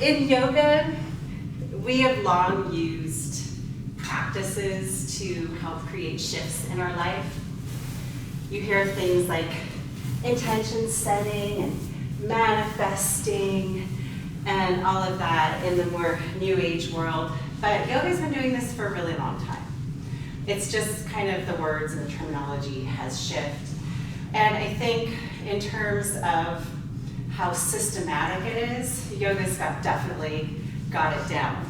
In yoga, we have long used practices to help create shifts in our life. You hear things like intention setting and manifesting and all of that in the more new age world. But yoga's been doing this for a really long time. It's just kind of the words and the terminology has shifted. And I think in terms of how systematic it is, yoga's definitely got it down.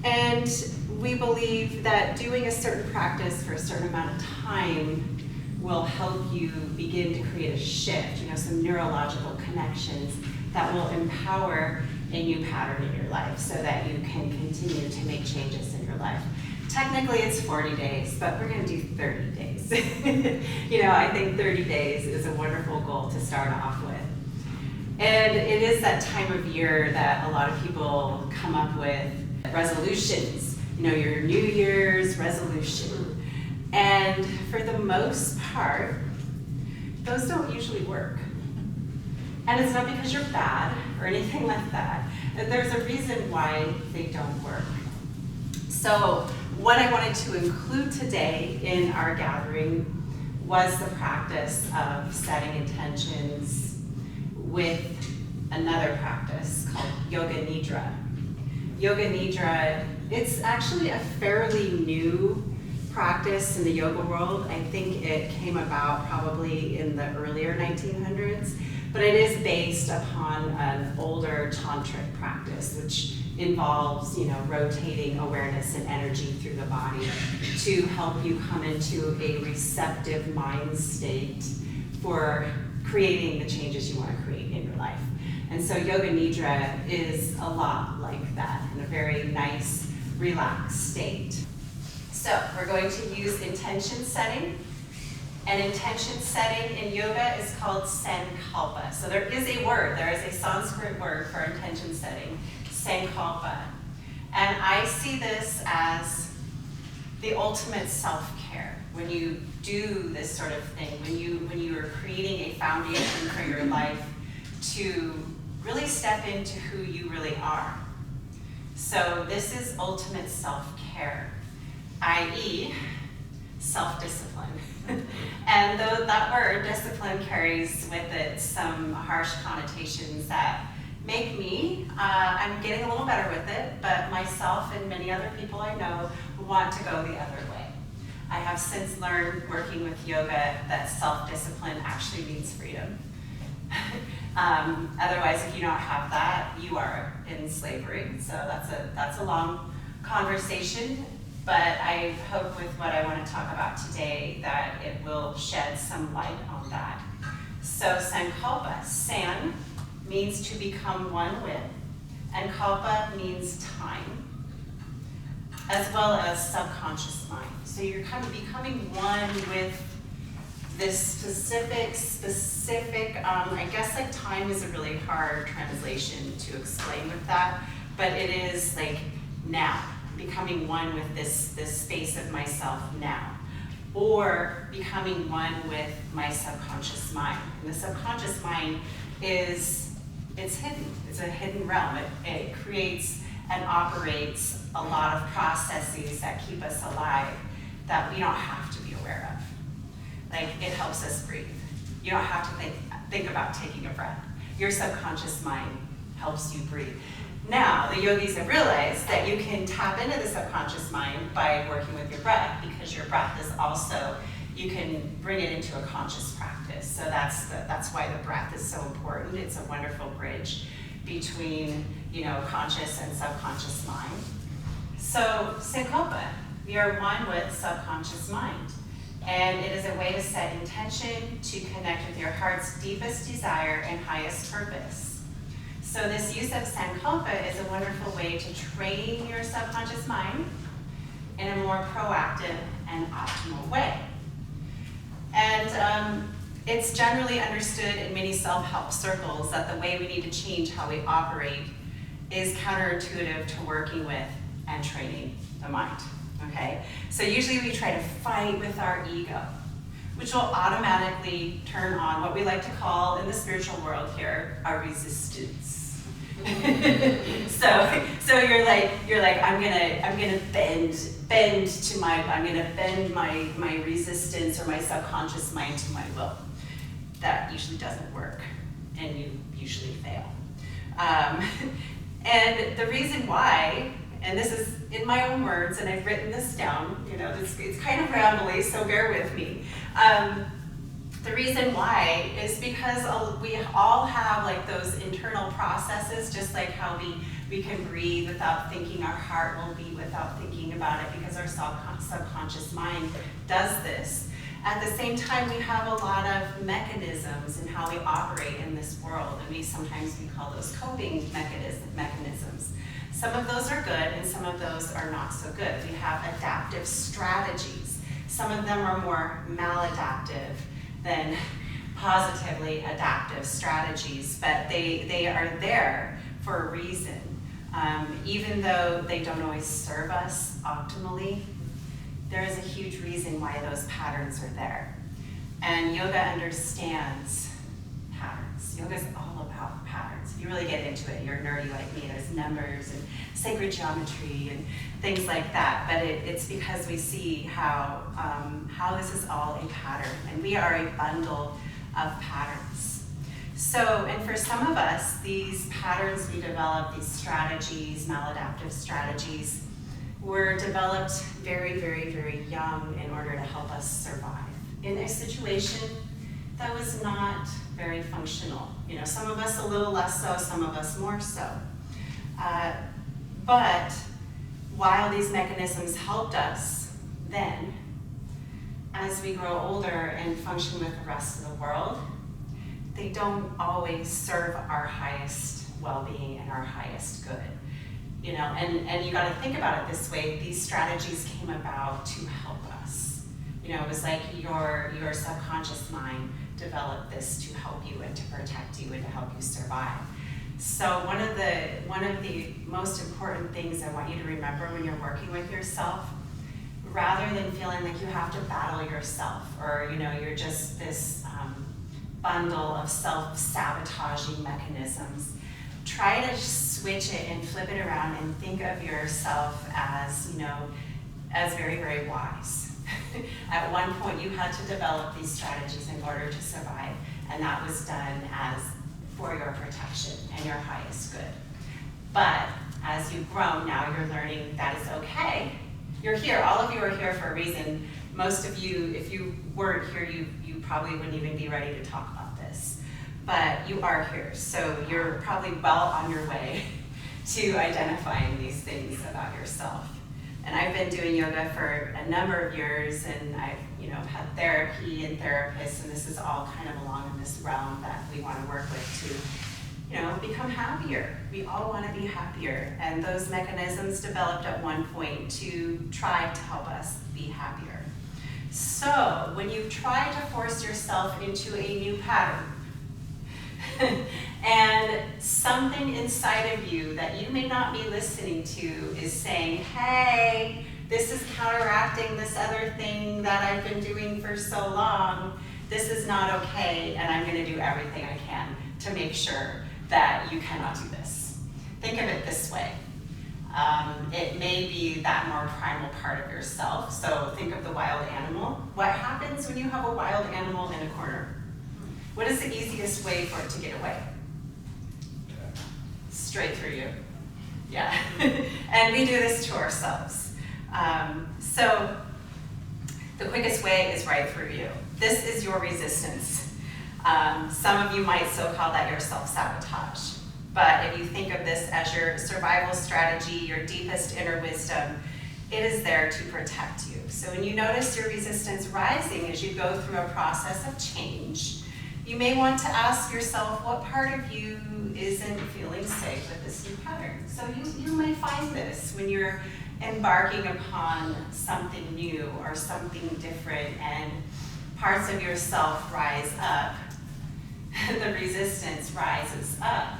And we believe that doing a certain practice for a certain amount of time will help you begin to create a shift, some neurological connections that will empower a new pattern in your life so that you can continue to make changes in your life. Technically it's 40 days, but we're gonna do 30 days. I think 30 days is a wonderful goal to start off with. And it is that time of year that a lot of people come up with resolutions, your New Year's resolution. And for the most part, those don't usually work. And it's not because you're bad or anything like that. There's a reason why they don't work. So what I wanted to include today in our gathering was the practice of setting intentions with another practice called Yoga Nidra. Yoga Nidra, it's actually a fairly new practice in the yoga world. I think it came about probably in the earlier 1900s, but it is based upon an older tantric practice, which involves, rotating awareness and energy through the body to help you come into a receptive mind state for creating the changes you want to create in your life. And so Yoga Nidra is a lot like that, in a very nice, relaxed state. So we're going to use intention setting. And intention setting in yoga is called sankalpa. So there is a Sanskrit word for intention setting, sankalpa. And I see this as the ultimate self-care. When you do this sort of thing, when you are creating a foundation for your life to really step into who you really are. So this is ultimate self-care, i.e. self-discipline. And though that word, discipline, carries with it some harsh connotations that make me, I'm getting a little better with it, but myself and many other people I know want to go the other way. I have since learned, working with yoga, that self-discipline actually means freedom. Otherwise, if you don't have that, you are in slavery. So that's a long conversation. But I hope with what I want to talk about today that it will shed some light on that. So sankalpa, san means to become one with, and kalpa means time, as well as subconscious mind. So you're kind of becoming one with this specific, I guess like time is a really hard translation to explain with that, but it is like now. Becoming one with this space of myself now, or becoming one with my subconscious mind. And the subconscious mind it's hidden. It's a hidden realm. It creates and operates a lot of processes that keep us alive that we don't have to be aware of. Like, it helps us breathe. You don't have to think about taking a breath. Your subconscious mind helps you breathe. Now, the yogis have realized that you can tap into the subconscious mind by working with your breath, because your breath is also, you can bring it into a conscious practice. So that's why the breath is so important. It's a wonderful bridge between, conscious and subconscious mind. So, sankalpa, we are one with subconscious mind. And it is a way to set intention to connect with your heart's deepest desire and highest purpose. So this use of sankalpa is a wonderful way to train your subconscious mind in a more proactive and optimal way. And it's generally understood in many self-help circles that the way we need to change how we operate is counterintuitive to working with and training the mind, okay? So usually we try to fight with our ego, which will automatically turn on what we like to call in the spiritual world here, our resistance. So you're like I'm gonna bend my resistance or my subconscious mind to my will. That usually doesn't work, and you usually fail. And the reason why, and this is in my own words, and I've written this down, it's kind of rambly, so bear with me. The reason why is because we all have like those internal processes, just like how we can breathe without thinking, our heart will beat without thinking about it because our subconscious mind does this. At the same time, we have a lot of mechanisms in how we operate in this world, and sometimes we call those coping mechanisms. Some of those are good and some of those are not so good. We have adaptive strategies. Some of them are more maladaptive than positively adaptive strategies, but they are there for a reason. Even though they don't always serve us optimally, there is a huge reason why those patterns are there. And yoga understands patterns. Yoga is all about patterns. If you really get into it, you're nerdy like me, there's numbers and sacred geometry and things like that, but it's because we see how this is all a pattern, and we are a bundle of patterns. So, and for some of us, these patterns we develop, these strategies, maladaptive strategies, were developed very, very, very young in order to help us survive in a situation that was not very functional. Some of us a little less so, some of us more so. But while these mechanisms helped us then, as we grow older and function with the rest of the world, they don't always serve our highest well-being and our highest good. And you got to think about it this way. These strategies came about to help us. It was like your subconscious mind developed this to help you and to protect you and to help you survive. So one of the most important things I want you to remember when you're working with yourself, rather than feeling like you have to battle yourself or you're just this bundle of self-sabotaging mechanisms, try to switch it and flip it around and think of yourself as as very, very wise. At one point you had to develop these strategies in order to survive, and that was done as for your protection and your highest good. But as you've grown, now you're learning that is okay. You're here, all of you are here for a reason. Most of you, if you weren't here, you probably wouldn't even be ready to talk about this. But you are here, so you're probably well on your way to identifying these things about yourself. And I've been doing yoga for a number of years, and I've had therapy and therapists, and this is all kind of along in this realm that we want to work with to become happier. We all want to be happier, and those mechanisms developed at one point to try to help us be happier. So when you try to force yourself into a new pattern, and something inside of you that you may not be listening to is saying, hey, this is counteracting this other thing that I've been doing for so long. This is not okay, and I'm going to do everything I can to make sure that you cannot do this. Think of it this way. It may be that more primal part of yourself. So think of the wild animal. What happens when you have a wild animal in a corner? What is the easiest way for it to get away? Straight through you. Yeah. And we do this to ourselves. So the quickest way is right through you. This is your resistance. Some of you might so call that your self-sabotage. But if you think of this as your survival strategy, your deepest inner wisdom, it is there to protect you. So when you notice your resistance rising as you go through a process of change, you may want to ask yourself what part of you isn't feeling safe with this new pattern. So you may find this when you're embarking upon something new or something different and parts of yourself rise up. The resistance rises up.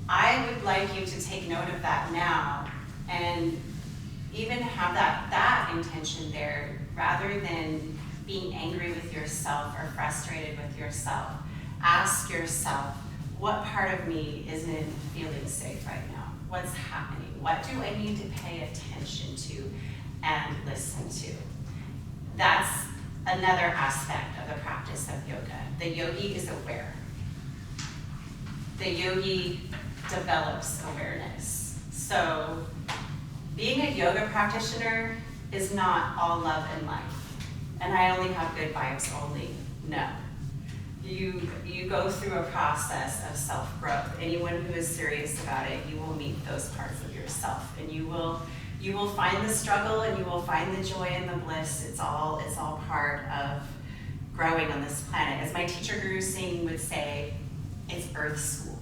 I would like you to take note of that now and even have that intention there rather than being angry with yourself or frustrated with yourself. Ask yourself, what part of me isn't feeling safe right now? What's happening? What do I need to pay attention to and listen to? That's another aspect of the practice of yoga. The yogi is aware. The yogi develops awareness. So being a yoga practitioner is not all love and light. And I only have good vibes only. No. You go through a process of self-growth. Anyone who is serious about it, you will meet those parts of yourself. And you will find the struggle and you will find the joy and the bliss. It's all part of growing on this planet. As my teacher Guru Singh would say, it's Earth School.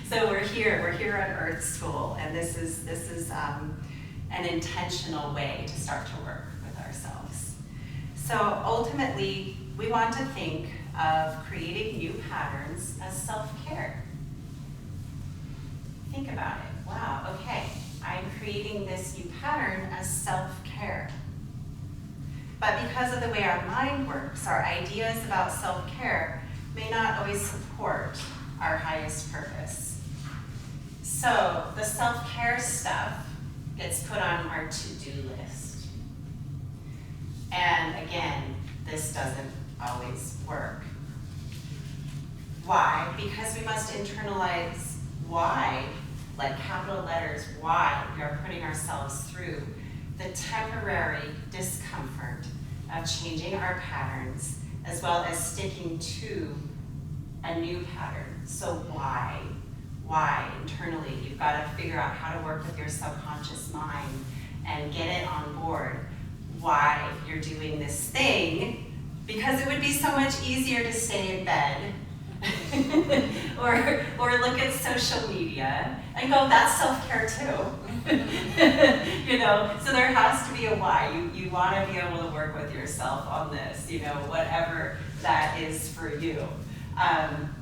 So we're here on Earth School, and this is an intentional way to start to work with ourselves. So ultimately, we want to think of creating new patterns as self-care. Think about it. Wow, okay, I'm creating this new pattern as self-care. But because of the way our mind works, our ideas about self-care may not always support our highest purpose. So the self-care stuff gets put on our to-do list. And again, this doesn't always work. Why? Because we must internalize why, like capital letters, why we are putting ourselves through the temporary discomfort of changing our patterns, as well as sticking to a new pattern. So why internally? You've got to figure out how to work with your subconscious mind and get it on board. Why you're doing this thing, because it would be so much easier to stay in bed or look at social media and go, that's self-care too. So there has to be a why. You want to be able to work with yourself on this, whatever that is for you.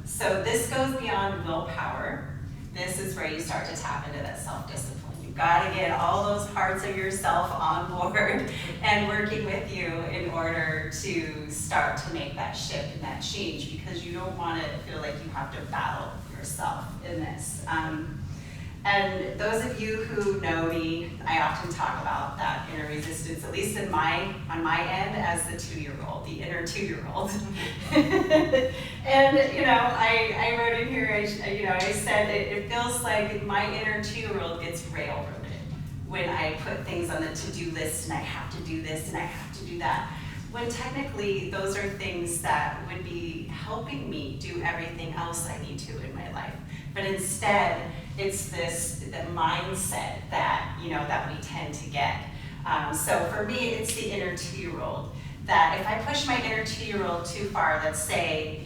So this goes beyond willpower. This is where you start to tap into that self-discipline. You've got to get all those parts of yourself on board and working with you in order to start to make that shift and that change, because you don't want to feel like you have to battle yourself in this. And those of you who know me, I often talk about that inner resistance, at least on my end, as the 2-year-old, the inner 2-year-old. And I wrote in here, I said it feels like my inner 2-year-old gets railroaded when I put things on the to-do list and I have to do this and I have to do that. When technically those are things that would be helping me do everything else I need to in my life. But instead, it's the mindset that we tend to get. So for me, it's the inner 2-year-old. That if I push my inner 2-year-old too far, let's say,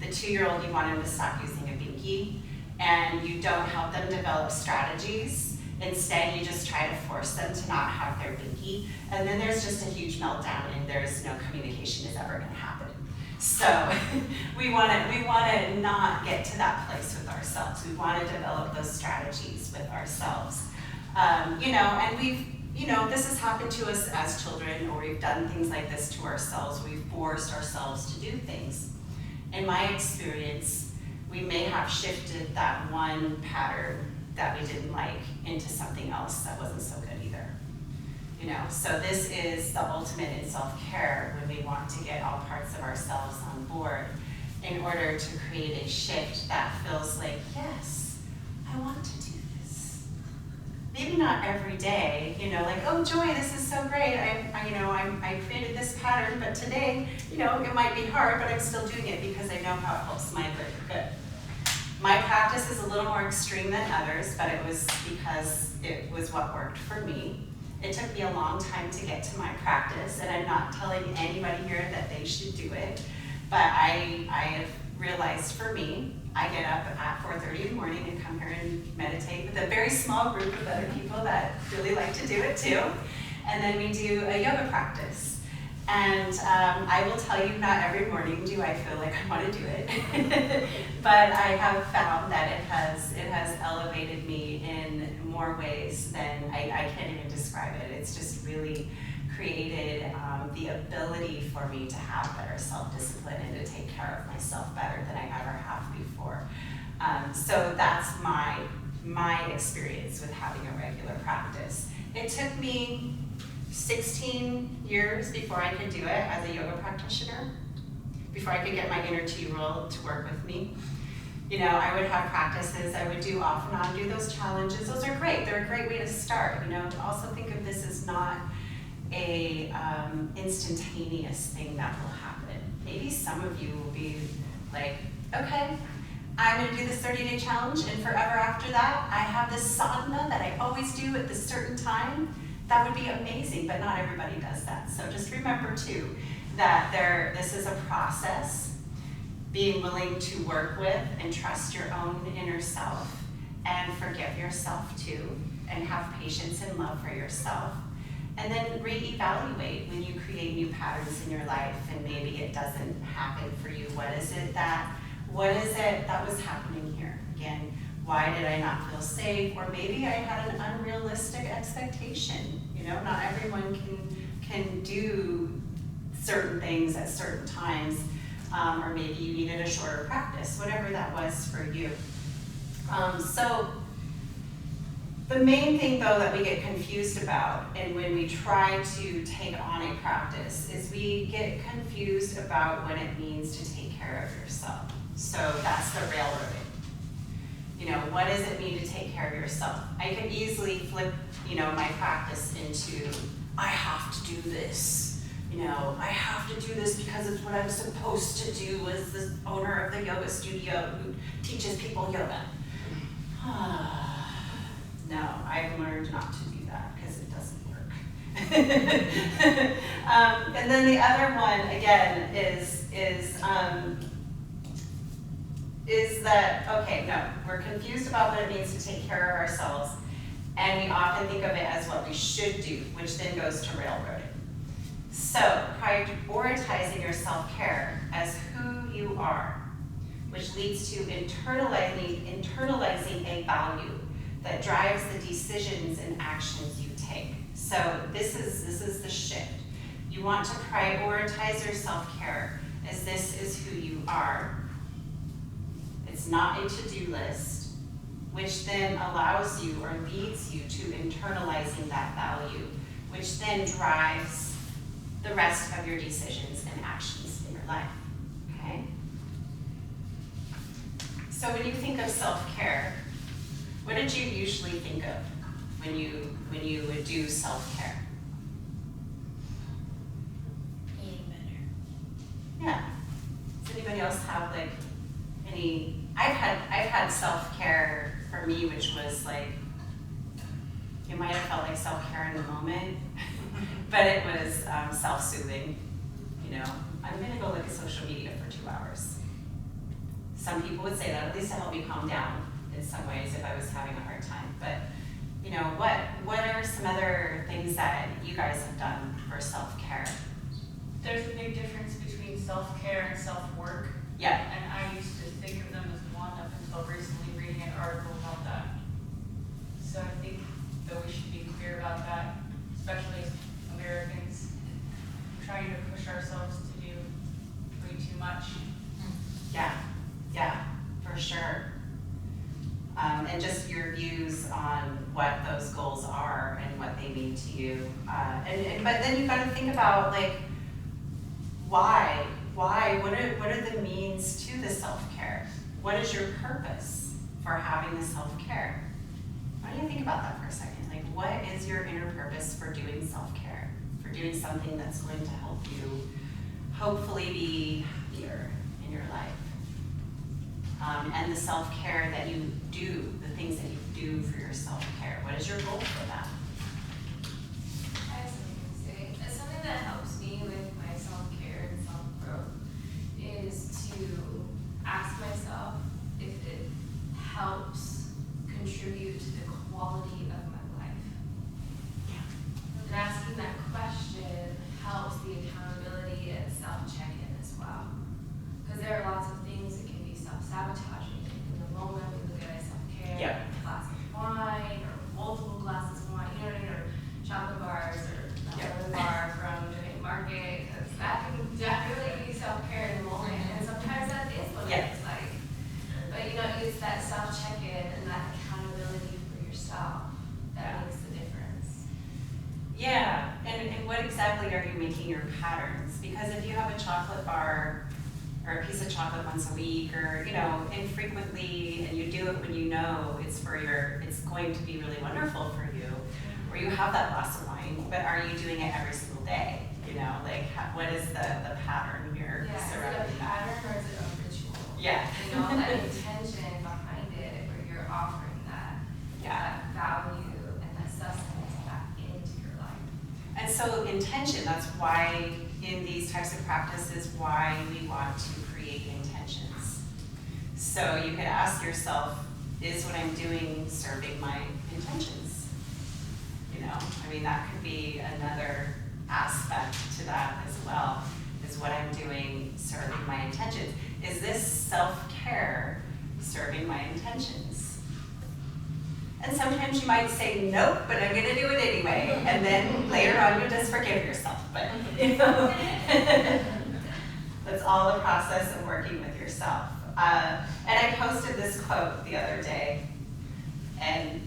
the 2-year-old, you want him to stop using a binky, and you don't help them develop strategies. Instead, you just try to force them to not have their binky, and then there's just a huge meltdown, and there's no communication is ever going to happen. So we want to not get to that place with ourselves. We want to develop those strategies with ourselves. And this has happened to us as children, or we've done things like this to ourselves. We've forced ourselves to do things. In my experience, we may have shifted that one pattern that we didn't like into something else that wasn't so good either. So this is the ultimate in self-care, when we want to get all parts of ourselves on board in order to create a shift that feels like, yes, I want to do this. Maybe not every day, like, oh joy, this is so great. I created this pattern, but today, it might be hard, but I'm still doing it because I know how it helps my greater good. My practice is a little more extreme than others, but it was because it was what worked for me. It took me a long time to get to my practice, and I'm not telling anybody here that they should do it, but I have realized for me, I get up at 4:30 in the morning and come here and meditate with a very small group of other people that really like to do it too, and then we do a yoga practice. And I will tell you, not every morning do I feel like I want to do it, but I have found that it has elevated me in more ways than I can't even describe it. It's just really created the ability for me to have better self-discipline and to take care of myself better than I ever have before. So that's my experience with having a regular practice. It took me 16 years before I could do it as a yoga practitioner, before I could get my inner two-year-old to work with me. You know, I would have practices I would do off and on, do those challenges. Those are great. They're a great way to start. You know, also think of this as not a instantaneous thing that will happen. Maybe some of you will be like, okay, I'm going to do this 30-day challenge, and forever after that, I have this sadhana that I always do at this certain time. That would be amazing, but not everybody does that. So just remember too that this is a process. Being willing to work with and trust your own inner self and forgive yourself too, and have patience and love for yourself. And then reevaluate when you create new patterns in your life and maybe it doesn't happen for you. What is it that was happening here? Again, why did I not feel safe? Or maybe I had an unrealistic expectation. You know, not everyone can do certain things at certain times. Or maybe you needed a shorter practice, whatever that was for you. So the main thing though that we get confused about, and when we try to take on a practice, is we get confused about what it means to take care of yourself. So that's the railroading. You know, what does it mean to take care of yourself? I could easily flip, you know, my practice into, I have to do this. You know, I have to do this because it's what I'm supposed to do as the owner of the yoga studio who teaches people yoga. No, I've learned not to do that because it doesn't work. And then the other one, again, is that, okay, no, we're confused about what it means to take care of ourselves, and we often think of it as what we should do, which then goes to railroading. So, prioritizing your self-care as who you are, which leads to internalizing a value that drives the decisions and actions you take. So this is the shift. You want to prioritize your self-care as this is who you are. It's not a to-do list, which then allows you or leads you to internalizing that value, which then drives the rest of your decisions and actions in your life, okay? So when you think of self-care, what did you usually think of when you would do self-care? Eating better. Yeah. Does anybody else have like any? I've had self-care for me, which was like, it might have felt like self-care in the moment. But it was self-soothing, you know. I'm gonna go look at social media for 2 hours. Some people would say that at least to help me calm down in some ways if I was having a hard time. But, you know, what are some other things that you guys have done for self-care? There's a big difference between self-care and self-work. Yeah. And I used to think of them as one up until recently reading an article about that. So I think that we should be clear about that, especially as Americans trying to push ourselves to do way too much. Yeah, for sure. And just your views on what those goals are and what they mean to you. But then you've got to think about like, why? What are the means to the self-care? What is your purpose for having the self-care? Why don't you think about that for a second? Like, what is your inner purpose for doing self-care? For doing something that's going to help you hopefully be happier in your life. And the self-care that you do, the things that you do for your self-care. What is your goal for that? I have something to say. Something that helps me with my self-care and self-growth is to ask myself if it helps contribute to the quality of my life. And asking that question helps the accountability and self-check-in as well. Because there are lots of things that can be self-sabotaging. In the moment we look at our self-care, Yeah. a glass of wine or multiple glasses of wine, because if you have a chocolate bar or a piece of chocolate once a week, or infrequently, and you do it when you know it's going to be really wonderful for you, or you have that glass of wine, but are you doing it every single day? What is the pattern here surrounding is it a that? pattern or is it a ritual? Yeah. That intention behind it, where you're offering that value and that sustenance back into your life. And so intention, that's why in these types of practices, why we want to create intentions. So you could ask yourself, is what I'm doing serving my intentions? That could be another aspect to that as well, is what I'm doing serving my intentions. Is this self-care serving my intentions? And sometimes you might say, nope, but I'm gonna do it anyway. And then later on you just forgive yourself. But that's all the process of working with yourself. And I posted this quote the other day, and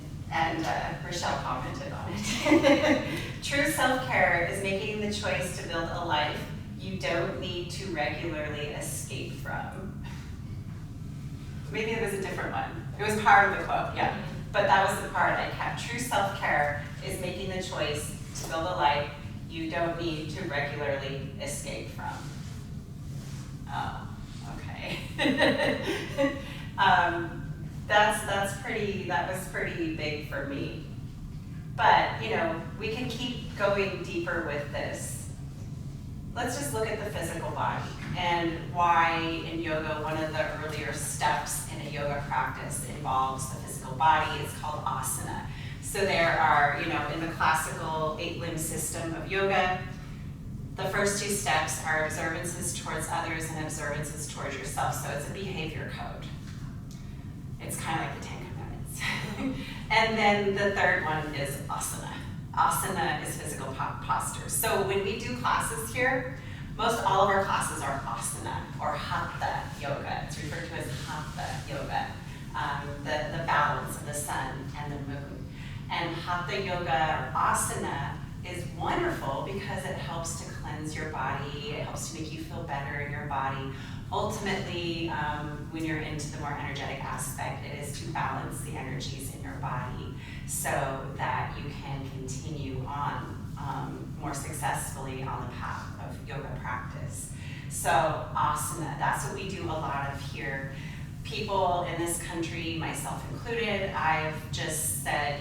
Rochelle commented on it. True self-care is making the choice to build a life you don't need to regularly escape from. Maybe it was a different one. It was part of the quote, yeah. But that was the part I kept. True self-care is making the choice to build a life you don't need to regularly escape from. Oh, okay. That was pretty big for me. But, we can keep going deeper with this. Let's just look at the physical body and why in yoga, one of the earlier steps in a yoga practice involves the physical body. It's called asana. So there are, in the classical 8-limb system of yoga, the first 2 steps are observances towards others and observances towards yourself. So it's a behavior code. It's kind of like the 10 Commandments. And then the third one is asana. Asana is physical posture. So when we do classes here, most all of our classes are asana or hatha yoga. It's referred to as hatha yoga, the balance of the sun and the moon. And hatha yoga or asana is wonderful because it helps to cleanse your body. It helps to make you feel better in your body. Ultimately, when you're into the more energetic aspect, it is to balance the energies in your body so that you can continue on more successfully on the path of yoga practice. So asana, that's what we do a lot of here. People in this country, myself included, I've just said,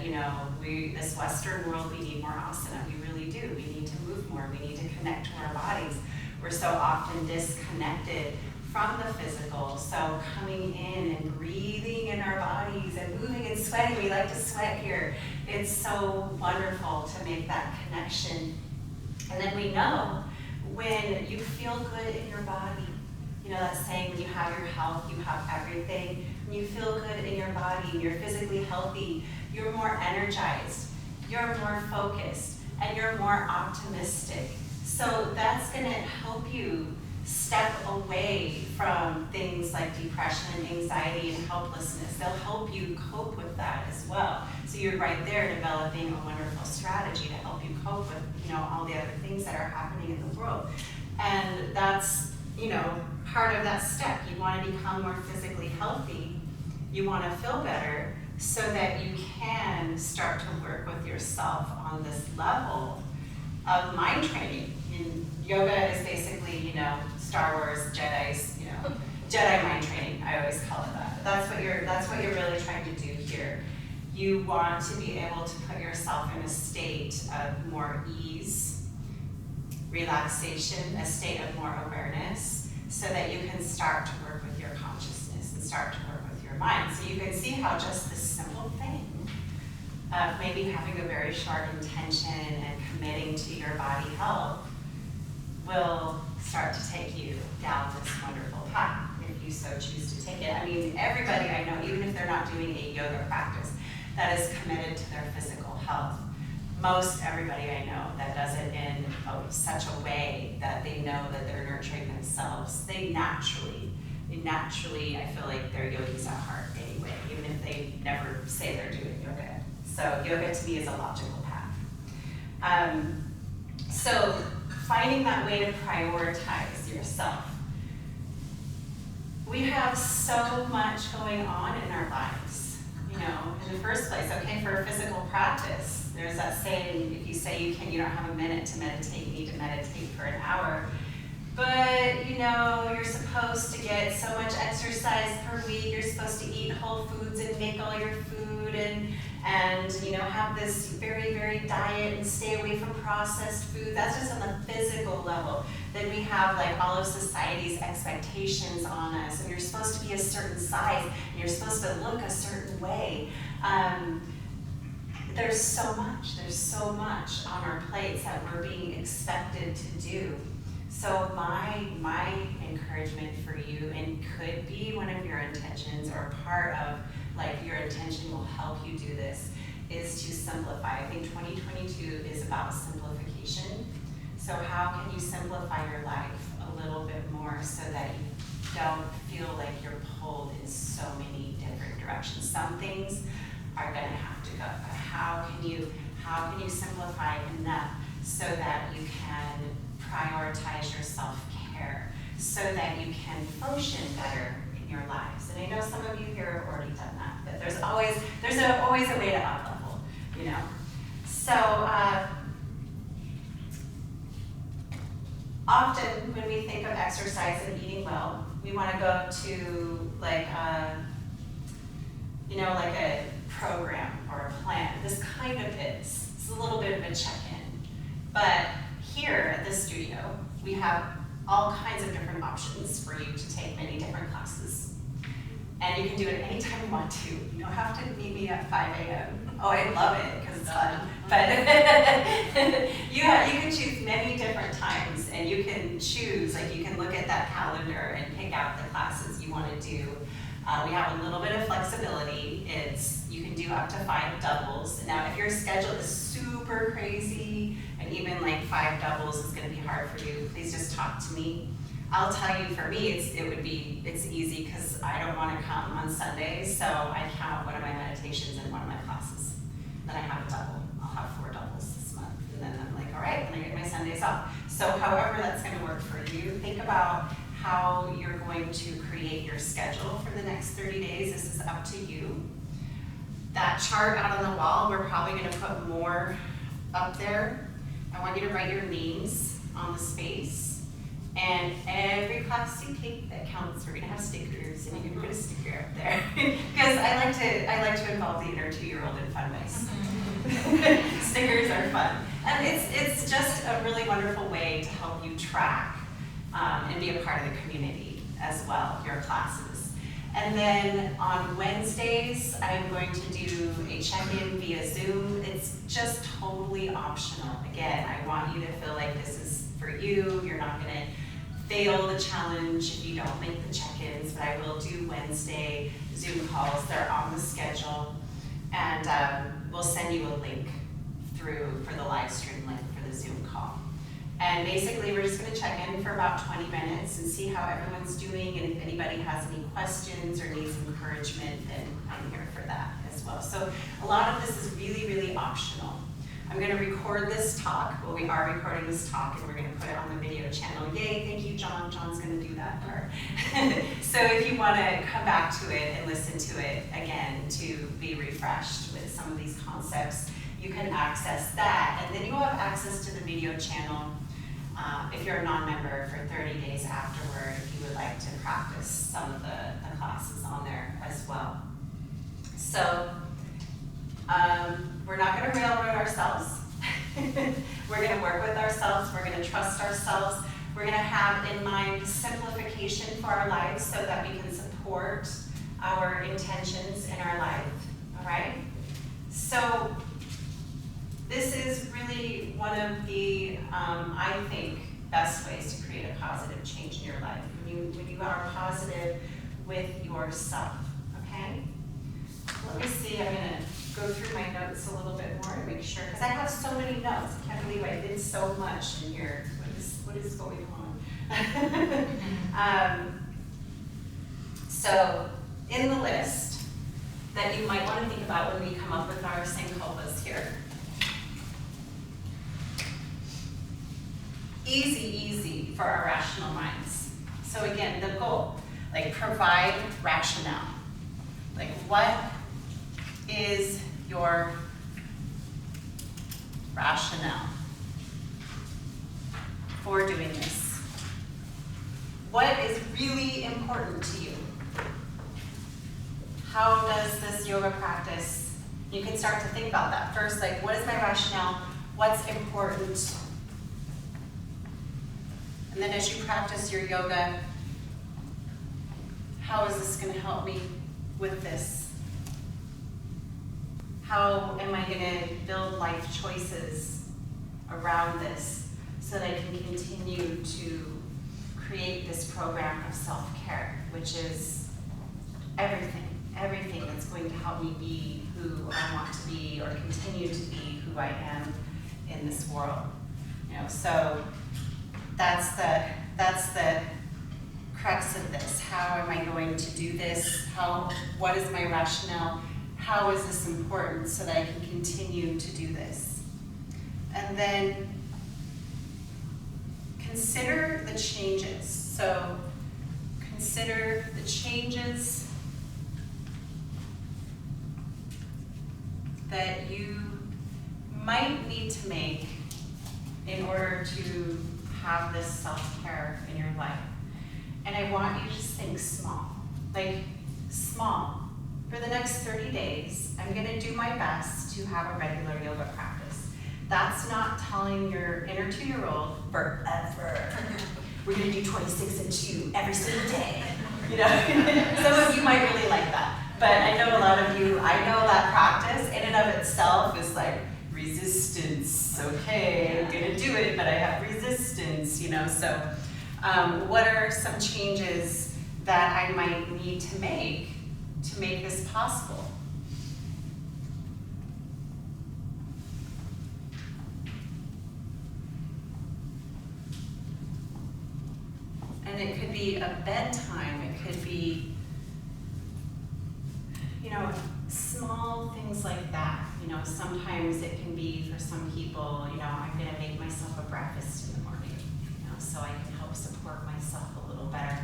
this Western world, we need more asana. We really do. We need to move more. We need to connect to our bodies. We're so often disconnected from the physical. So coming in and breathing in our bodies and moving and sweating. We like to sweat here. It's so wonderful to make that connection. And then we know when you feel good in your body, that saying, when you have your health, you have everything. When you feel good in your body, you're physically healthy, you're more energized, you're more focused, and you're more optimistic. So that's going to help you step away from things like depression, anxiety, and helplessness. They'll help you cope with that as well. So you're right there developing a wonderful strategy to help you cope with, all the other things that are happening in the world. And that's, part of that step. You want to become more physically healthy. You want to feel better so that you can start to work with yourself on this level of mind training. And yoga is basically, Star Wars, Jedi's, Jedi mind training. I always call it that. That's what you're really trying to do here. You want to be able to put yourself in a state of more ease, relaxation, a state of more awareness, so that you can start to work with your consciousness and start to work with your mind. So you can see how just this simple thing of maybe having a very sharp intention and committing to your body health will start to take you down this wonderful path if you so choose to take it. I mean, everybody I know, even if they're not doing a yoga practice, that is committed to their physical health. Most everybody I know that does it in such a way that they know that they're nurturing themselves, they naturally, I feel like they're yogis at heart anyway, even if they never say they're doing yoga. So yoga to me is a logical path. So finding that way to prioritize yourself. We have so much going on in our lives, you know, in the first place. Okay, for physical practice, there's that saying, if you say you don't have a minute to meditate, you need to meditate for an hour. But, you know, you're supposed to get so much exercise per week, you're supposed to eat whole foods and make all your food and you know, have this very, very diet and stay away from processed food. That's just on the physical level. Then we have like all of society's expectations on us, and you're supposed to be a certain size, and you're supposed to look a certain way. There's so much on our plates that we're being expected to do. So my encouragement for you, and could be one of your intentions or part of like your intention will help you do this, is to simplify. I think 2022 is about simplification. So how can you simplify your life a little bit more so that you don't feel like you're pulled in so many different directions? Some things are gonna have to go, but how can you simplify enough so that you can prioritize your self-care, so that you can function better in your lives? And I know some of you here have already done that, but there's always a way to up-level, you know. So often when we think of exercise and eating well, we want to go to like you know, like a program or a plan. This kind of is. It's a little bit of a check-in. But here at the studio, we have all kinds of different options for you to take many different classes. And you can do it anytime you want to. You don't have to meet me at 5 a.m. Oh, I love it because it's fun. But you can choose many different times, and you can choose, like you can look at that calendar and pick out the classes you want to do. We have a little bit of flexibility. You can do up to 5 doubles. Now, if your schedule is super crazy, and even like 5 doubles is going to be hard for you, please just talk to me. I'll tell you, for me, it's easy because I don't want to come on Sundays, so I count one of my meditations in one of my classes. Then I have a double. I'll have 4 doubles this month, and then I'm like, all right, then I get my Sundays off. So however that's going to work for you, think about how you're going to create your schedule for the next 30 days. This is up to you. That chart out on the wall, we're probably going to put more up there. I want you to write your names on the space. And every class you take that counts. We're going to have stickers, and you can put a sticker up there. Because I like to involve the inner 2-year-old in fun ways. Stickers are fun. And it's just a really wonderful way to help you track and be a part of the community as well, your classes. And then on Wednesdays, I'm going to do a check-in via Zoom. It's just totally optional. Again, I want you to feel like this is for you. You're not going to fail the challenge if you don't make the check-ins, but I will do Wednesday Zoom calls. They're on the schedule. And we'll send you a link through for the live stream link for the Zoom call. And basically, we're just going to check in for about 20 minutes and see how everyone's doing, and if anybody has any questions or needs encouragement, then I'm here for that as well. So a lot of this is really, really optional. I'm going to record this talk. Well, we are recording this talk, and we're going to put it on the video channel. Yay, thank you, John. John's going to do that part. So if you want to come back to it and listen to it again to be refreshed with some of these concepts, you can access that. And then you will have access to the video channel if you're a non-member for 30 days afterward, if you would like to practice some of the classes on there as well. So we're not going to railroad ourselves. We're going to work with ourselves. We're going to trust ourselves. We're going to have in mind simplification for our lives so that we can support our intentions in our life. All right? So this is really one of the, I think, best ways to create a positive change in your life. When you are positive with yourself, okay? Let me see, I'm gonna go through my notes a little bit more to make sure, because I have so many notes. I can't believe I did so much in here. What is going on? So, in the list that you might want to think about when we come up with our sankalpas here, easy for our rational minds. So again, the goal, like provide rationale. Like what is your rationale for doing this? What is really important to you? How does this yoga practice, you can start to think about that. First, like what is my rationale? What's important? And then as you practice your yoga, how is this going to help me with this? How am I going to build life choices around this so that I can continue to create this program of self-care, which is everything that's going to help me be who I want to be or continue to be who I am in this world. So that's the crux of this. How am I going to do this? What is my rationale? How is this important so that I can continue to do this? And then consider the changes. So consider the changes that you might need to make in order to have this self-care in your life. And I want you to just think small, like small. For the next 30 days, I'm gonna do my best to have a regular yoga practice. That's not telling your inner 2-year-old forever. We're gonna do 26 and 2 every single day. Some of you might really like that. But I know a lot of you, I know that practice in and of itself is like resistance. Okay, I'm gonna do it, but I have resistance, So what are some changes that I might need to make this possible? And it could be a bedtime, it could be small things like that. Sometimes it can be for some people, I'm gonna make myself a breakfast in the morning, so I can help support myself a little better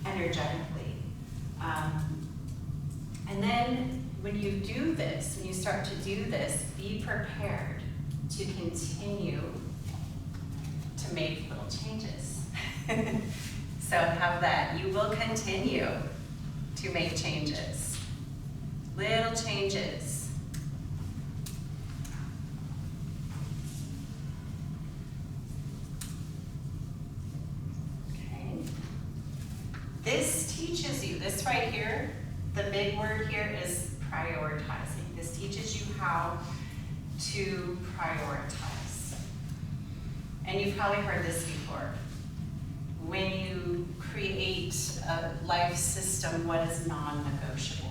energetically. And then when you do this, when you start to do this, be prepared to continue to make little changes. So have that. You will continue to make changes. Little changes. Okay. This teaches you, this right here, the big word here is prioritizing. This teaches you how to prioritize. And you've probably heard this before. When you create a life system, what is non-negotiable?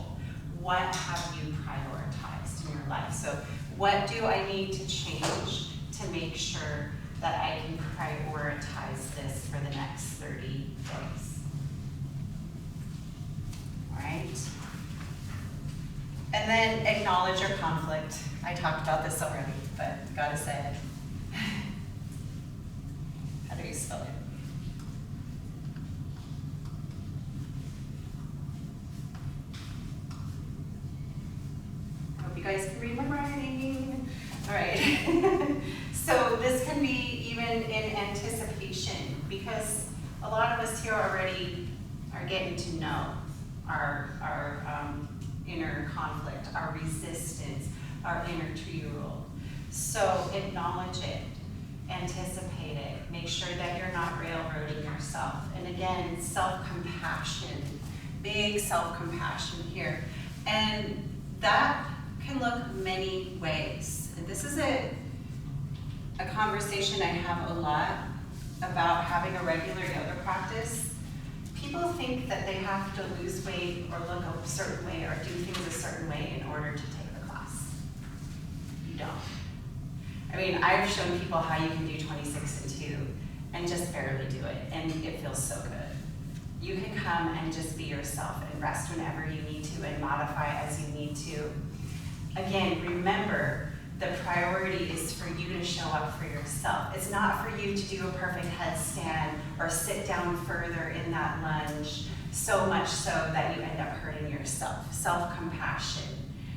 What have you prioritized in your life? So what do I need to change to make sure that I can prioritize this for the next 30 days? All right? And then acknowledge your conflict. I talked about this already, but gotta say it. How do you spell it? You guys can read my writing. All right. So this can be even in anticipation, because a lot of us here already are getting to know our inner conflict, our resistance, our inner 2-year-old. So acknowledge it, anticipate it, make sure that you're not railroading yourself. And again, self-compassion, big self-compassion here. And that can look many ways. And this is a conversation I have a lot about having a regular yoga practice. People think that they have to lose weight or look a certain way or do things a certain way in order to take the class. You don't. I mean, I've shown people how you can do 26 and 2 and just barely do it, and it feels so good. You can come and just be yourself and rest whenever you need to and modify as you need to. Again, remember the priority is for you to show up for yourself. It's not for you to do a perfect headstand or sit down further in that lunge, so much so that you end up hurting yourself. Self-compassion.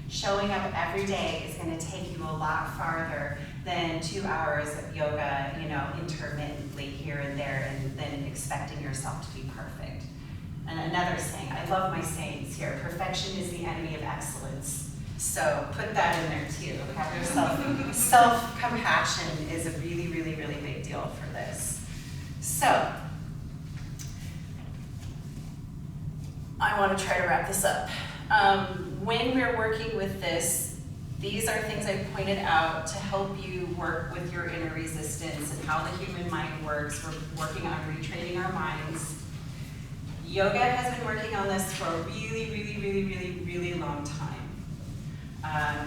Showing up every day is going to take you a lot farther than 2 hours of yoga, intermittently here and there, and then expecting yourself to be perfect. And another saying, I love my sayings here, perfection is the enemy of excellence. So put that in there too. Have yourself, self-compassion is a really, really, really big deal for this. So, I want to try to wrap this up. When we're working with this, these are things I pointed out to help you work with your inner resistance and how the human mind works. We're working on retraining our minds. Yoga has been working on this for a really, really, really, really, really long time.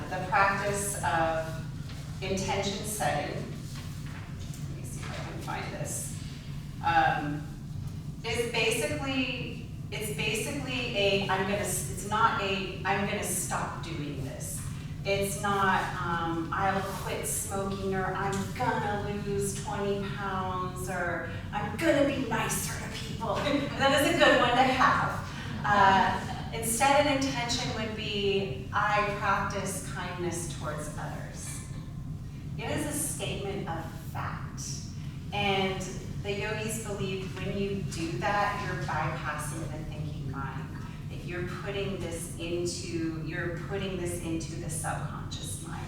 The practice of intention setting, let me see if I can find this, is basically, it's not a, I'm gonna stop doing this. It's not, I'll quit smoking, or I'm gonna lose 20 pounds, or I'm gonna be nicer to people. That is a good one to have. Instead, an intention would be, I practice kindness towards others. It is a statement of fact. And the yogis believe when you do that, you're bypassing the thinking mind. That you're putting this into the subconscious mind.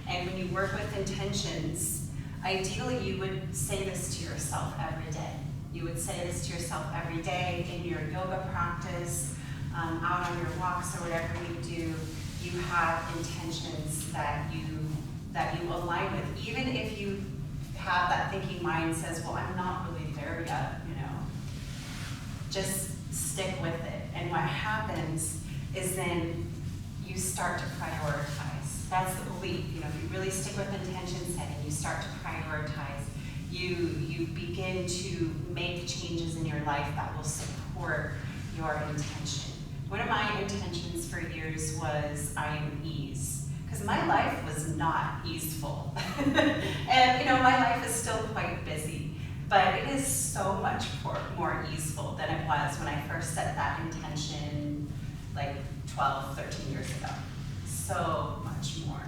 And when you work with intentions, ideally you would say this to yourself every day. You would say this to yourself every day in your yoga practice, out on your walks or whatever you do. You have intentions that you align with. Even if you have that thinking mind says, well, I'm not really there yet, just stick with it. And what happens is then you start to prioritize. That's the belief. If you really stick with intention setting, you start to prioritize. You begin to make changes in your life that will support your intention. One of my intentions for years was I am ease, because my life was not easeful. And my life is still quite busy, but it is so much more easeful than it was when I first set that intention like 12, 13 years ago. So much more.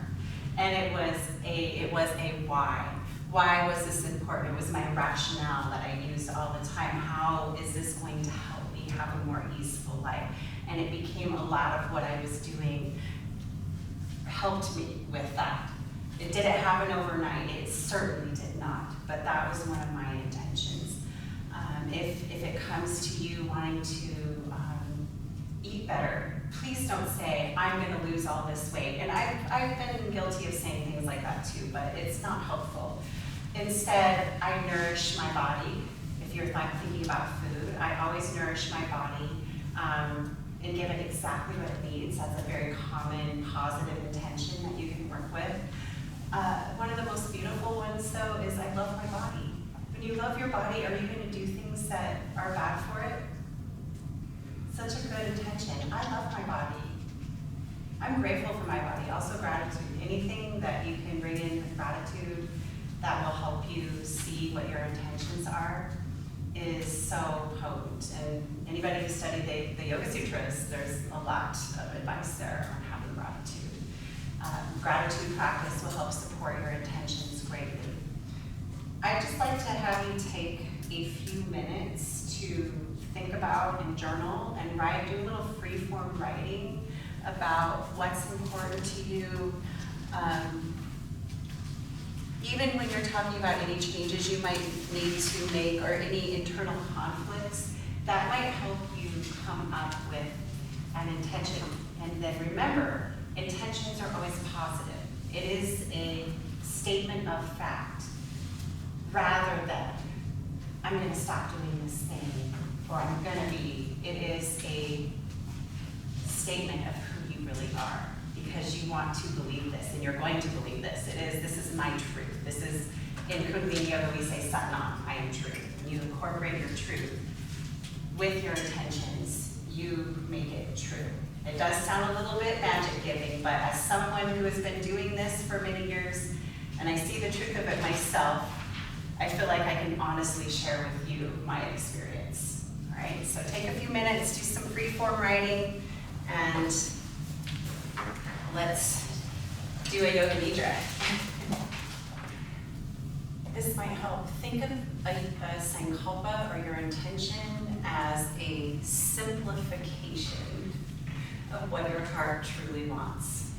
And it was a why. Why was this important? It was my rationale that I used all the time. How is this going to help me have a more easeful life? And it became a lot of what I was doing helped me with that. It didn't happen overnight. It certainly did not. But that was one of my intentions. If it comes to you wanting to eat better, please don't say, I'm going to lose all this weight. And I've been guilty of saying things like that too, but it's not helpful. Instead, I nourish my body. If you're thinking about food, I always nourish my body and give it exactly what it needs. That's a very common positive intention that you can work with. One of the most beautiful ones, though, is I love my body. When you love your body, are you going to do things that are bad for it? Such a good intention. I love my body. I'm grateful for my body. Also gratitude. Anything that you can bring in with gratitude that will help you see what your intentions are is so potent. And anybody who studied the Yoga Sutras, there's a lot of advice there on having gratitude. Gratitude practice will help support your intentions greatly. I'd just like to have you take a few minutes to think about and journal and do a little free-form writing about what's important to you. Even when you're talking about any changes you might need to make or any internal conflicts, that might help you come up with an intention. And then remember, intentions are always positive. It is a statement of fact rather than, I'm going to stop doing this thing, or I'm going to be. It is a statement of who you really are, because you want to believe this, and you're going to believe this. This is my truth. This is, in Kundalini Yoga, we say Satnam, I am truth. When you incorporate your truth with your intentions, you make it true. It does sound a little bit magic giving, but as someone who has been doing this for many years, and I see the truth of it myself, I feel like I can honestly share with you my experience. All right, so take a few minutes, do some free form writing, and let's do a Yoga Nidra. This might help. Think of a sankalpa or your intention as a simplification of what your heart truly wants.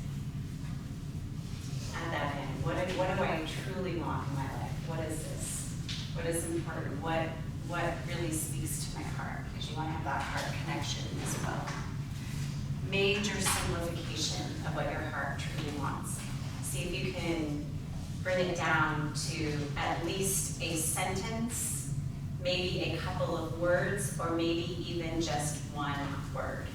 Add that in. What do I truly want in my life? What is this? What is important? What really speaks to my heart? Because you want to have that heart connection as well. Major simplification of what your heart truly wants. See if you can bring it down to at least a sentence, maybe a couple of words, or maybe even just one word.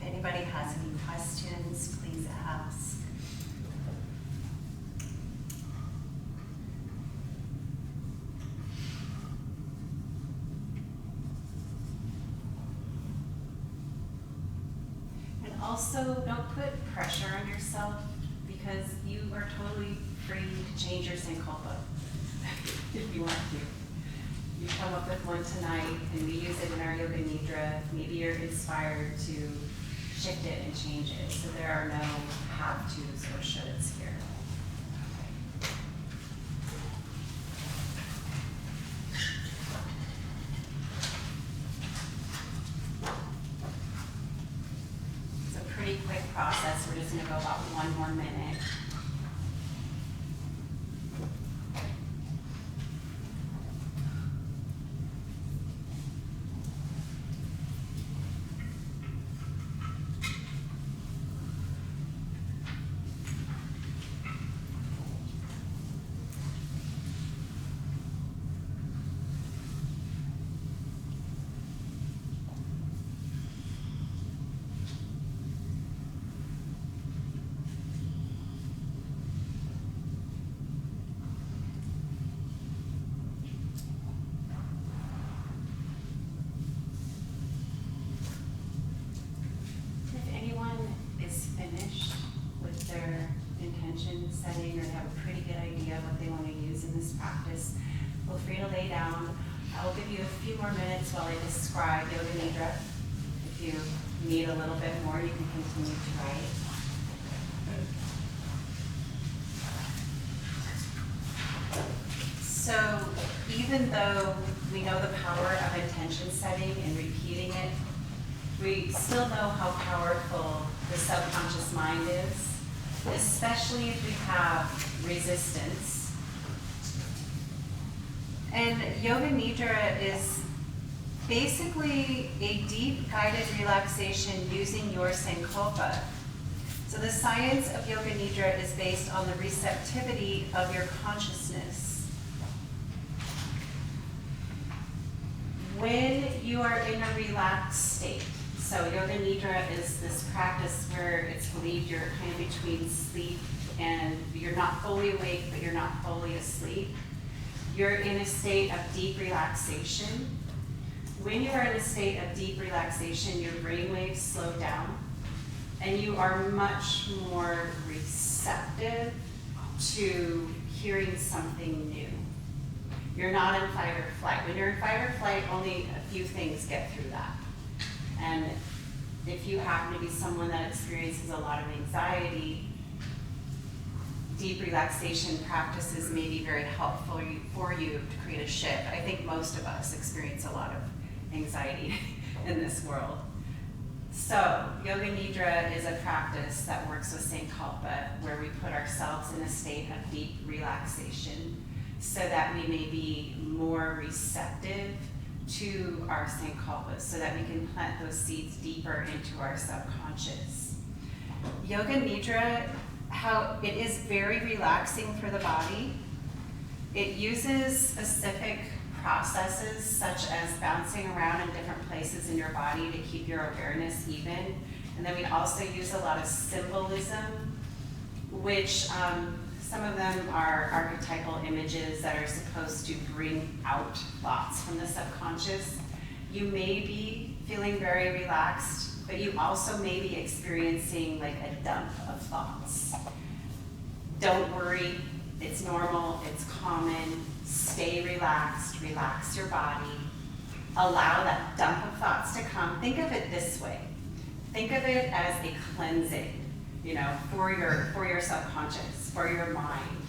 Anybody has any questions, please ask. And also, don't put pressure on yourself because you are totally free to change your sankalpa if you want to. You come up with one tonight and we use it in our Yoga Nidra. Maybe you're inspired to shift it and change it. So there are no have-tos or shoulds here. It's a pretty quick process. We're just going to go about 1 more minute. Setting or they have a pretty good idea of what they want to use in this practice, feel free to lay down. I will give you a few more minutes while I describe Yoga Nidra. If you need a little bit more, you can continue to write. So even though we know the power of intention setting and repeating it, we still know how powerful the subconscious mind is, especially if we have resistance. And Yoga Nidra is basically a deep guided relaxation using your sankalpa. So the science of Yoga Nidra is based on the receptivity of your consciousness. When you are in a relaxed state, so Yoga Nidra is this practice where it's believed you're kind of between sleep and you're not fully awake, but you're not fully asleep. You're in a state of deep relaxation. When you are in a state of deep relaxation, your brain waves slow down and you are much more receptive to hearing something new. You're not in fight or flight. When you're in fight or flight, only a few things get through that. And If you happen to be someone that experiences a lot of anxiety, deep relaxation practices may be very helpful for you to create a shift. I think most of us experience a lot of anxiety in this world. So, Yoga Nidra is a practice that works with sankalpa, where we put ourselves in a state of deep relaxation so that we may be more receptive to our sankalpas, so that we can plant those seeds deeper into our subconscious. Yoga Nidra, it is very relaxing for the body. It uses specific processes such as bouncing around in different places in your body to keep your awareness even. And then we also use a lot of symbolism, which some of them are archetypal images that are supposed to bring out thoughts from the subconscious. You may be feeling very relaxed, but you also may be experiencing like a dump of thoughts. Don't worry, it's normal, it's common. Stay relaxed, relax your body. Allow that dump of thoughts to come. Think of it this way. Think of it as a cleansing, for your subconscious, for your mind.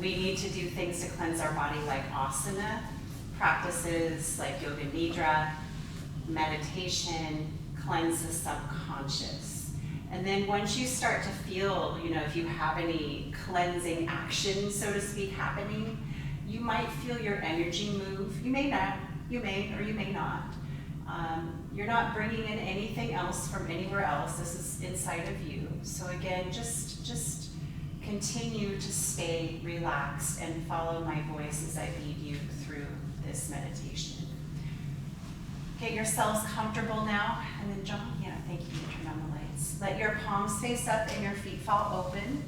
We need to do things to cleanse our body like asana, practices like Yoga Nidra, meditation, cleanse the subconscious. And then once you start to feel, if you have any cleansing action, so to speak, happening, you might feel your energy move. You may not, you may or you may not. You're not bringing in anything else from anywhere else. This is inside of you. So again, just continue to stay relaxed and follow my voice as I lead you through this meditation. Get yourselves comfortable now. And then John, thank you for turning on the lights. Let your palms face up and your feet fall open.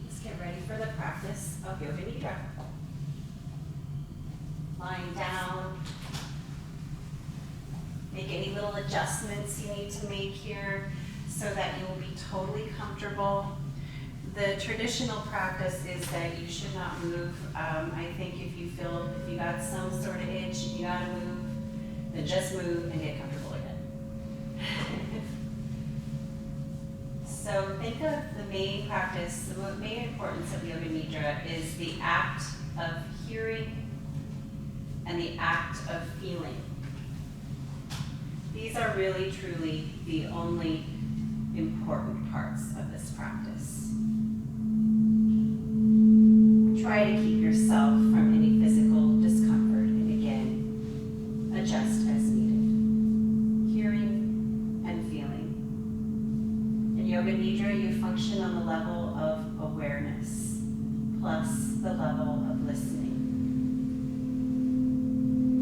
Let's get ready for the practice of Yoga Nidra. Lying down. Make any little adjustments you need to make here so that you will be totally comfortable. The traditional practice is that you should not move. I think if you got some sort of itch and you gotta move, then just move and get comfortable again. So think of the main practice, the main importance of Yoga Nidra is the act of hearing and the act of feeling. These are really, truly the only important parts of this practice. Try to keep yourself from any physical discomfort, and again, adjust as needed. Hearing and feeling. In Yoga Nidra, you function on the level of awareness, plus the level of listening.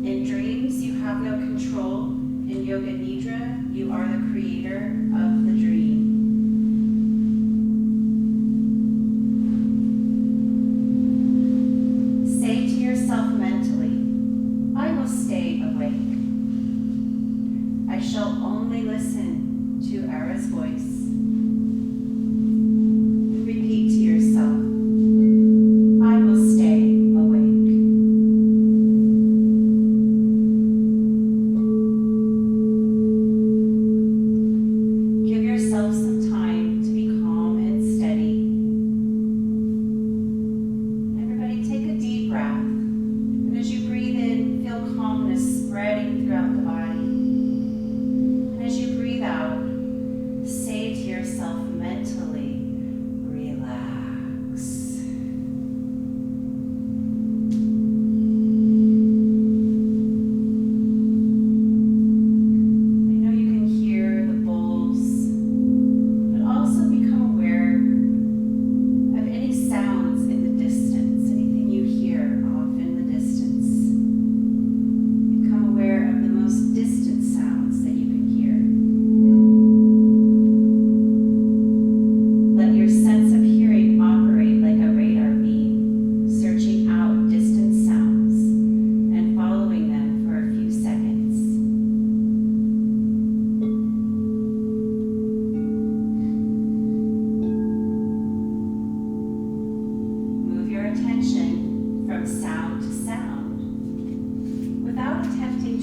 In dreams, you have no control. In Yoga Nidra, you are the creator of the dream. Say to yourself mentally, I will stay awake. I shall only listen to Ara's voice. Repeat to yourself, I will stay awake.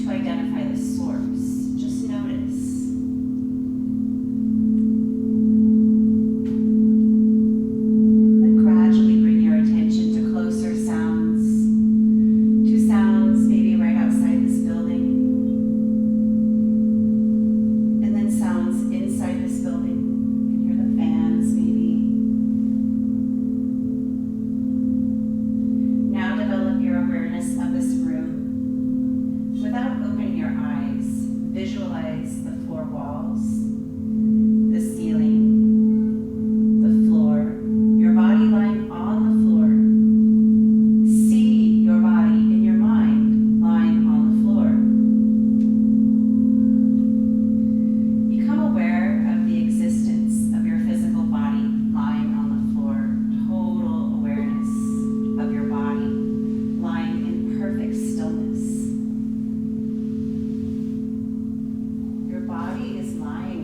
to identify the source. Just notice. Then gradually bring your attention to closer sounds, to sounds maybe right outside this building, and then sounds inside this building. You can hear the fans maybe. Now develop your awareness of this room. Without opening your eyes, visualize the four walls, the ceiling, the floor, your body lying on the floor. See your body in your mind lying on the floor. Become aware of the existence of your physical body lying on the floor. Total awareness of your body lying in perfect stillness. Your body is lying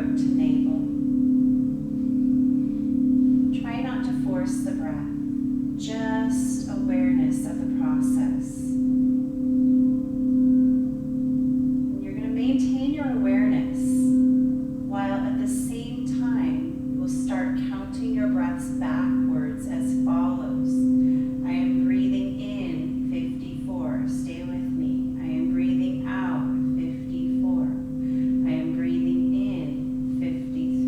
throat to navel. Try not to force the breath, just awareness of the process. And you're going to maintain your awareness while at the same time you will start counting your breaths backwards as follows. I am breathing in 54. Stay with me. I am breathing out 54. I am breathing in 53.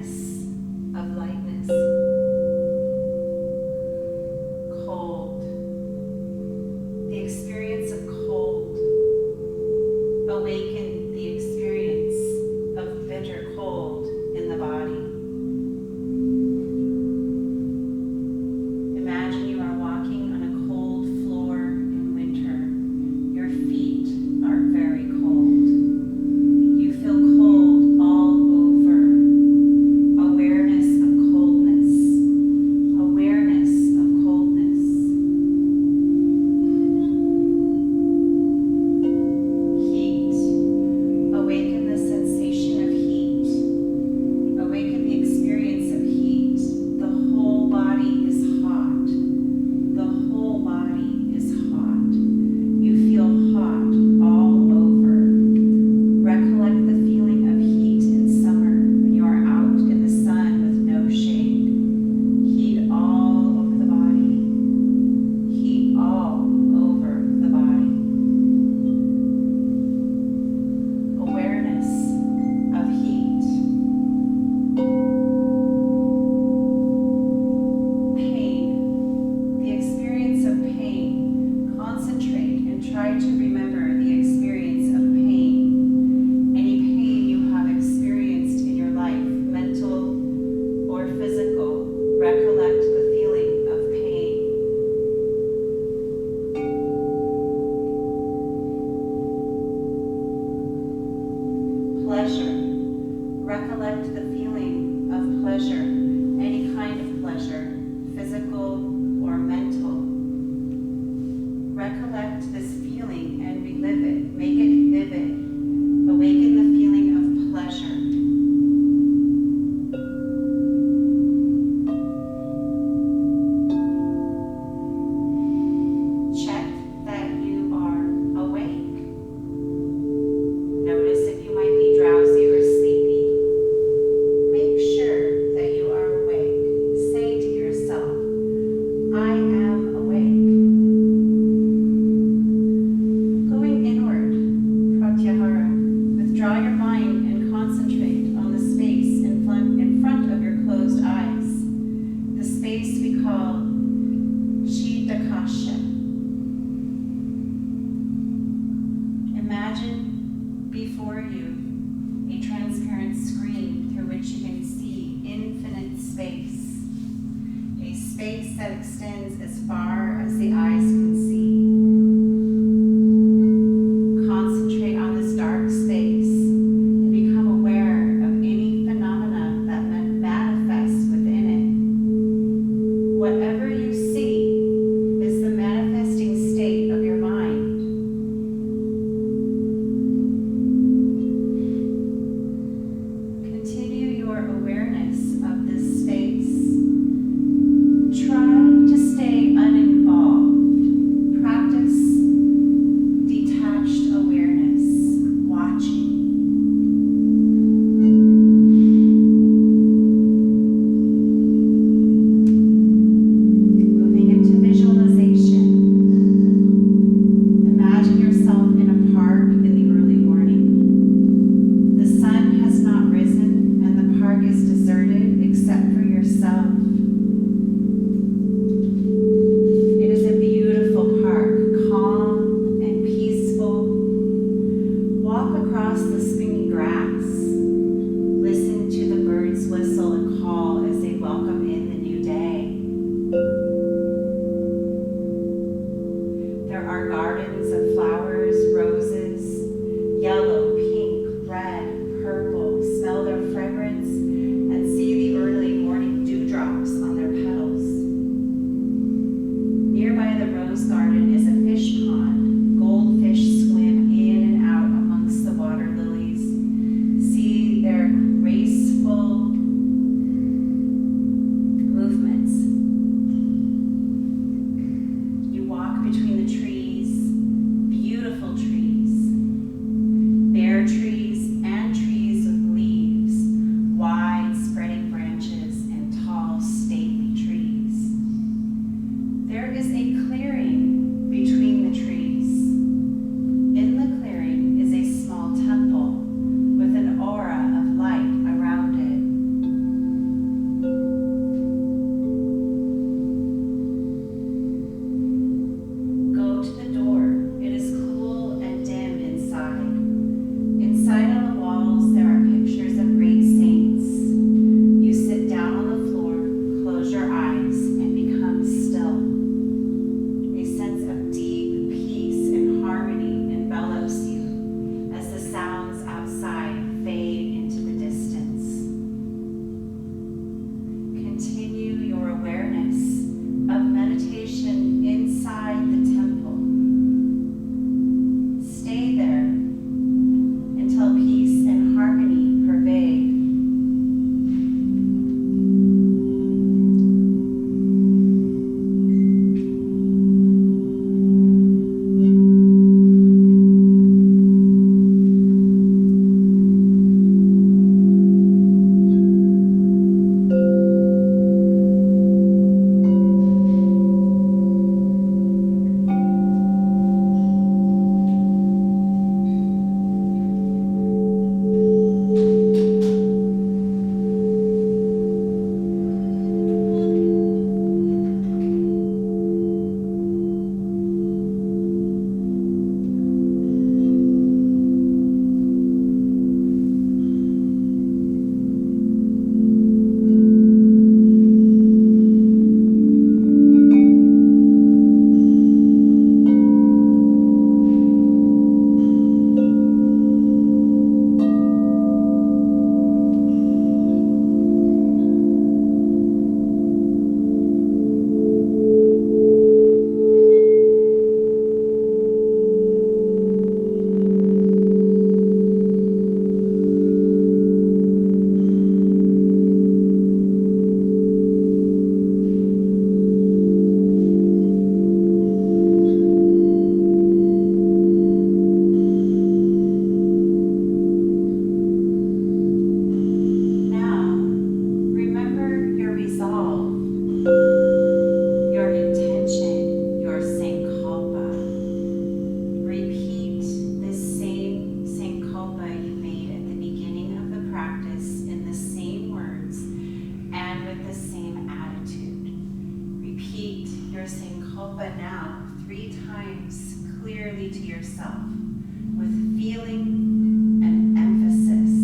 awareness of lightness. Cold. The experience of cold. Awaken the experience of bitter cold in the body. Imagine you are walking on a cold floor in winter. Your feet are very cold. You feel cold all over. Awareness of coldness. Awareness of coldness. Heat. Awaken the sensation of heat. Awaken the experience of heat. The whole body is hot. The whole body is hot. You feel hot all over. Recollect the feeling of heat in summer when you are out in the sun with no shade. Heat all over the body. Heat all over the body. Awareness of heat. Pain. The experience of pain. Concentrate and try to remember the experience of pain. Any pain you have experienced in your life, mental or physical, recollect the feeling of pain. Pleasure. Recollect the feeling of pleasure, any kind of pleasure, physical or mental. Recollect this feeling and relive it. Make it vivid. Awaken the feeling of pleasure. Check that you are awake. Notice if you might be drowsy or sleepy. Make sure that you are awake. Say to yourself, I am awake. Going inward, pratyahara. Withdraw your mind and concentrate on the space in front of your closed eyes. The space we call Chidakasha. Imagine before you a transparent screen through which you can see infinite space. A space that extends as far as the eyes can see. Concentrate on this dark space and become aware of any phenomena that manifests within it. Whatever you see is the manifesting state of your mind. Continue your awareness of this space. Try to stay uninvolved. Practice detached awareness, watching. Moving into visualization. Imagine yourself in a park in the early morning. The sun has not risen and the park is deserted except for yourself. It is a beautiful park, calm and peaceful. Walk across the springy grass. Listen to the birds whistle and call as they welcome in the new day. There are gardens of flowers, roses, yellow, pink, red, purple. Smell their fragrance and see the early morning dewdrops on their petals. same attitude. Repeat your sankalpa now 3 times clearly to yourself with feeling and emphasis.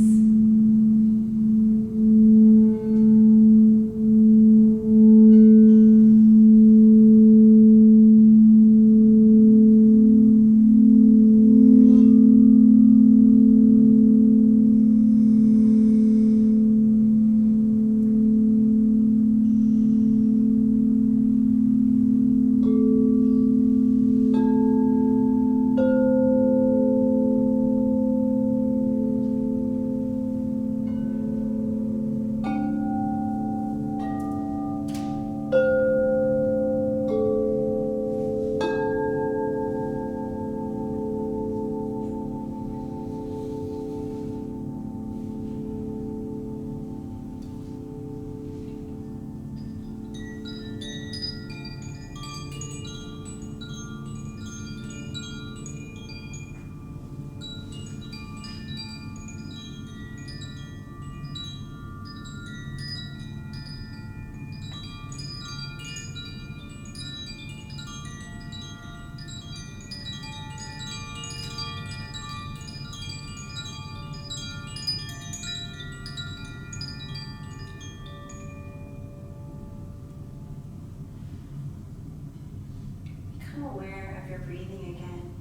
Become aware of your breathing again,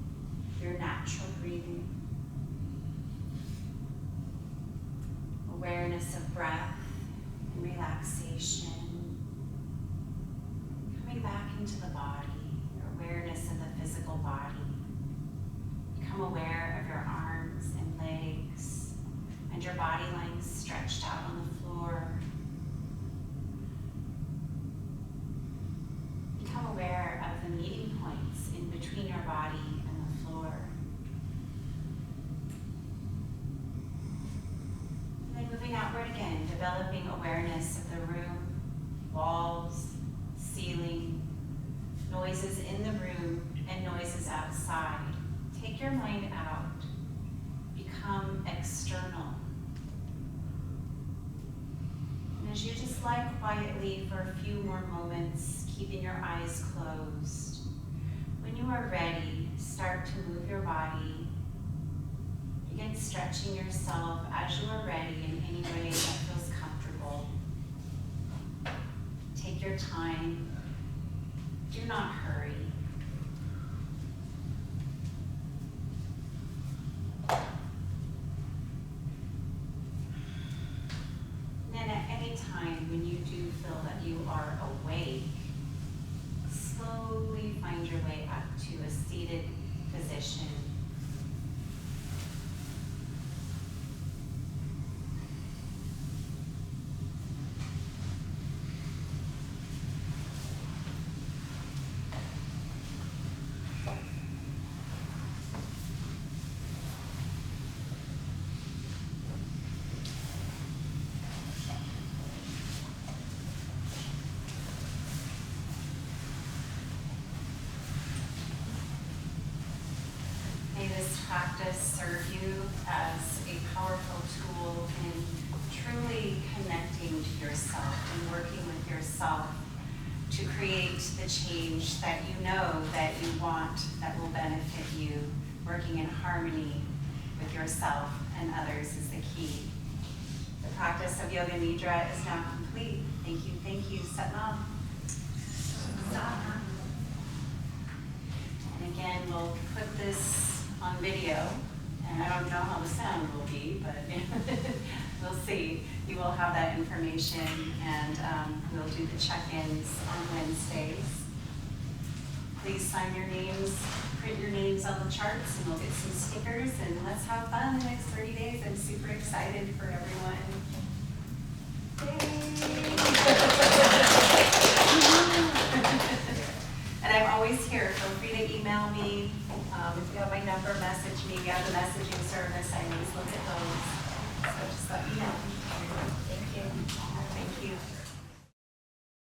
your natural breathing. Awareness of breath and relaxation. Coming back into the body, your awareness of the physical body. Become aware of your arms and legs and your body lying stretched out on the floor. Become aware of the meeting points in between your body and the floor. And then moving outward again, developing awareness of the room, walls, ceiling, noises in the room and noises outside. Take your mind out. Become external. And as you just lie quietly for a few more moments, keeping your eyes closed, when you are ready, start to move your body. Begin stretching yourself as you are ready in any way that feels comfortable. Take your time. Do not hurry. And at any time when you do feel that you are awake, slowly find your way up to a seated position. May this practice serve you as a powerful tool in truly connecting to yourself and working with yourself to create the change that you know that you want, that will benefit you. Working in harmony with yourself and others is the key. The practice of Yoga Nidra is now complete. Thank you, Satnam. And again, we'll put this on video, and I don't know how the sound will be, but we'll see. You will have that information, and we'll do the check-ins on Wednesdays. Please sign your names, print your names on the charts, and we'll get some stickers, and let's have fun the next 30 days. I'm super excited for everyone. And I'm always here. Feel free to email me. If you have my number, message me. We have the messaging service. I'm